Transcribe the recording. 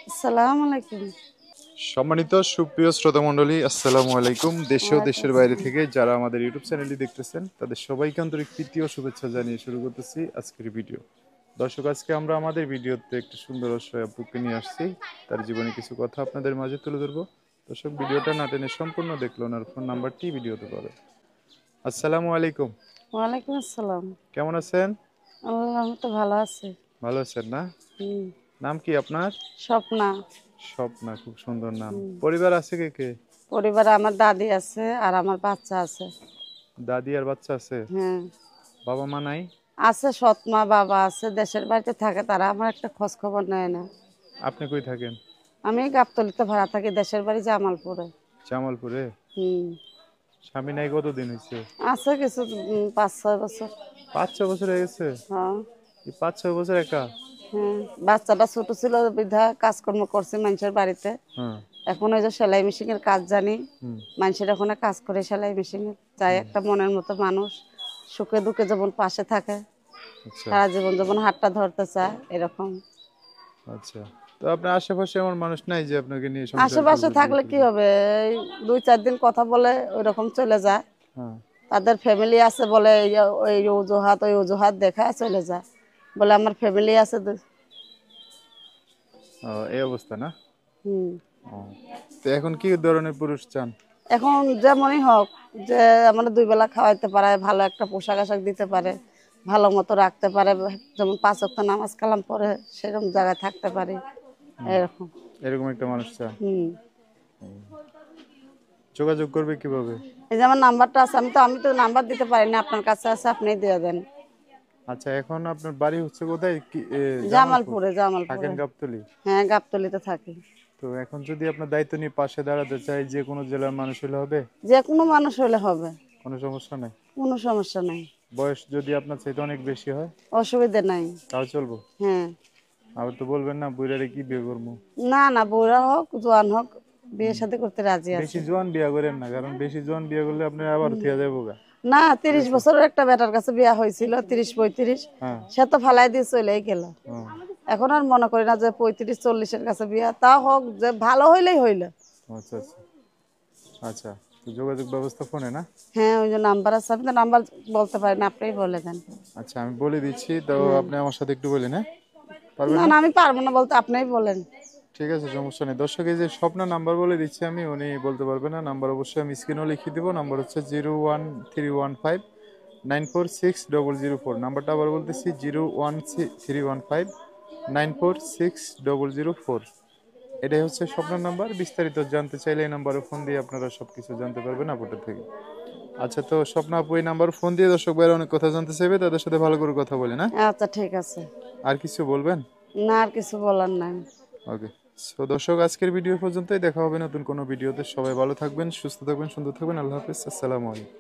আসসালামু আলাইকুম। সম্মানিত সুপ্রিয় শ্রোতা মণ্ডলী, আসসালামু আলাইকুম। দেশে ও ওয়ালাইকুম দেশের বাইরে আসসালাম। থেকে যারা আমাদের ইউটিউব চ্যানেলটি দেখতেছেন তাদের সবাইকে আন্তরিক প্রীতি ও শুভেচ্ছা জানিয়ে শুরু করতেছি আজকের ভিডিও। দর্শক, আজকে আমরা আমাদের ভিডিওতে একটি সুন্দর অসহায় আপুকে নিয়ে আসছি। তার জীবনে কিছু কথা আপনাদের মাঝে তুলে ধরবো। দর্শক, ভিডিওটা না টেনে সম্পূর্ণ দেখলো, ওনার ফোন নাম্বারটি ভিডিওতে পাবে। আসসালামু আলাইকুম। ওয়ালাইকুম আসসালাম। কেমন আছেন? আল্লাহর রহমতে ভালো আছি। ভালো আছেন না? হুম। নাম কি আপনার? স্বপ্না। স্বপ্না, খুব সুন্দর নাম। হুম। পরিবার আছে কে কে? পরিবারে আমার দাদি আছে আর আমার বাচ্চা আছে। দাদি আর বাচ্চা আছে? হ্যাঁ। বাবা মা নাই? আছে সৎ মা বাবা আছে, দেশের বাড়িতে থাকে, তারা আমার একটা খোঁজ খবর নেয় না। আপনি কই থাকেন? আমি গাবতলীতে ভাড়া থাকি, দেশের বাড়ি জামালপুরে। জামালপুরে? হুম। স্বামী নাই কতদিন হয়েছে? আছে কিছু 5-6 বছর। 5-6 বছর হয়ে গেছে? হ্যাঁ। এই 5-6 বছর একা? হ্যাঁ। বাচ্চাটা ছোট ছিল বিধা কাজকর্ম করছে মানুষের বাড়িতে। হ্যাঁ। এখন ওই যে সেলাই মেশিনের কাজ জানি, হুম। মানুষের ওখানে কাজ করে সেলাই মেশিনের, চাই একটা মনের মতো মানুষ, সুখে দুঃখে যেমন পাশে থাকে, আচ্ছা সারা জীবন যেমন হাতটা ধরতে চায় এরকম। আচ্ছা। তো আপনার আশেপাশে এমন মানুষ নাই যে আপনাকে নিয়ে সংসার আশেপাশে করবে, বিয়ে থাকলে কি করবে? হবে, এই 2-4 দিন কথা বলে ওই রকম চলে যায়। হ্যাঁ। তাদের ফ্যামিলি আছে বলে ওই অজুহাত ওই অজুহাত দেখায় চলে যায়, বলে আমার ফ্যামিলি আছে। ও, এই অবস্থা না? হুম। ও, তো এখন কি ধরনের পুরুষ চান? এখন যেমনই হোক, যে আমার 2 বেলা খাওয়াইতে পারে, ভালো একটা পোশাক আশাক দিতে পারে, ভালো মতো রাখতে পারে, যেমন 5 ওয়াক্ত নামাজ কালাম পড়ে সেরকম জায়গায় থাকতে পারে এরকম। এরকম একটা মানুষ চান? হুম। যোগাযোগ করবে কিভাবে? এই যে আমার নাম্বারটা আছে, আমি তো নাম্বার দিতে পারি না, আপনার কাছে আছে, আপনি দিয়ে দেন। আচ্ছা, এখন আপনার বাড়ি হচ্ছে কোথায়? কি জামালপুর? জামালপুরে, থাকেন জামালপুরে। গাবতলী? হ্যাঁ, গাবতলীতে থাকি। তো এখন যদি আপনার দায়িত্ব নিয়ে পাশে দাঁড়াতে চাই, যে কোনো জেলার মানুষ হলে হবে? যে কোনো মানুষ হলে হবে, কোনো সমস্যা নাই? কোনো সমস্যা নাই। বয়স যদি আপনার চাইতে অনেক বেশি হয় অসুবিধা নাই। তাও চলবো? হ্যাঁ। আবার তো বলবেন না বুইড়ারে কি বিয়ে করবো? না না, বুড়া হোক জোয়ান হোক, বিয়ে শাদী করতে রাজি বেশি আছে। জোয়ান বিয়ে করেন না, কারণ বেশি জোয়ান বিয়ে করলে আপনি আবার থিয়া যাবো গা। না, ঠিক 30 আছে? বছরের একটা বেটার কাছে বিয়া হয়েছিল, 30-35। হ্যাঁ। সে তো ফালাই দিয়ে চলেই গেল। হুম। এখন আর মনে করি না যে 35-40-এর কাছে বিয়া, তা হোক, যে ভালো হইলেই হইল। আচ্ছা আচ্ছা। আচ্ছা, তো যোগাযোগ ব্যবস্থা ফোনে না? হ্যাঁ, ওই যে নাম্বার আছে, আমি তো নাম্বার বলতে পারি না, আপনিই বলে দেন। আচ্ছা, আমি বলে দিচ্ছি, তো হ্যাঁ। আপনি আমার সাথে একটু বলেন, হ্যাঁ? পারবেন না না? না, আমি পারবো না বলতে, আপনিই বলেন। ঠিক আছে, সমস্যা নেই। দর্শক, এই যে স্বপ্ন নাম্বার বলে দিচ্ছি আমি, উনি বলতে পারবে না। নাম্বার অবশ্যই আমি স্ক্রিনেও লিখে দিব। নাম্বার হচ্ছে 01315 946 004। নাম্বারটা আবার বলতেছি, 01315 946 004। এটাই হচ্ছে স্বপ্নের নাম্বার। বিস্তারিত জানতে চাইলে এই নাম্বারে ফোন দিয়ে আপনারা সবকিছু জানতে পারবেন আপনাদের থেকে। আচ্ছা, তো স্বপ্ন আপু এই নাম্বার ফোন দিয়ে দর্শক ভাইরা অনেক কথা জানতে চাইবে, তাদের সাথে ভালো করে কথা বলে না? আচ্ছা, ঠিক আছে। আর কিছু বলবেন? না, আর কিছু বলার নাই। ওকে। সো দর্শক, আজকের ভিডিও পর্যন্তই। দেখা হবে নতুন কোনো ভিডিওতে। সবাই ভালো থাকবেন, সুস্থ থাকবেন, সুন্দর থাকবেন। আল্লাহ হাফিজ, আসসালামু আলাইকুম।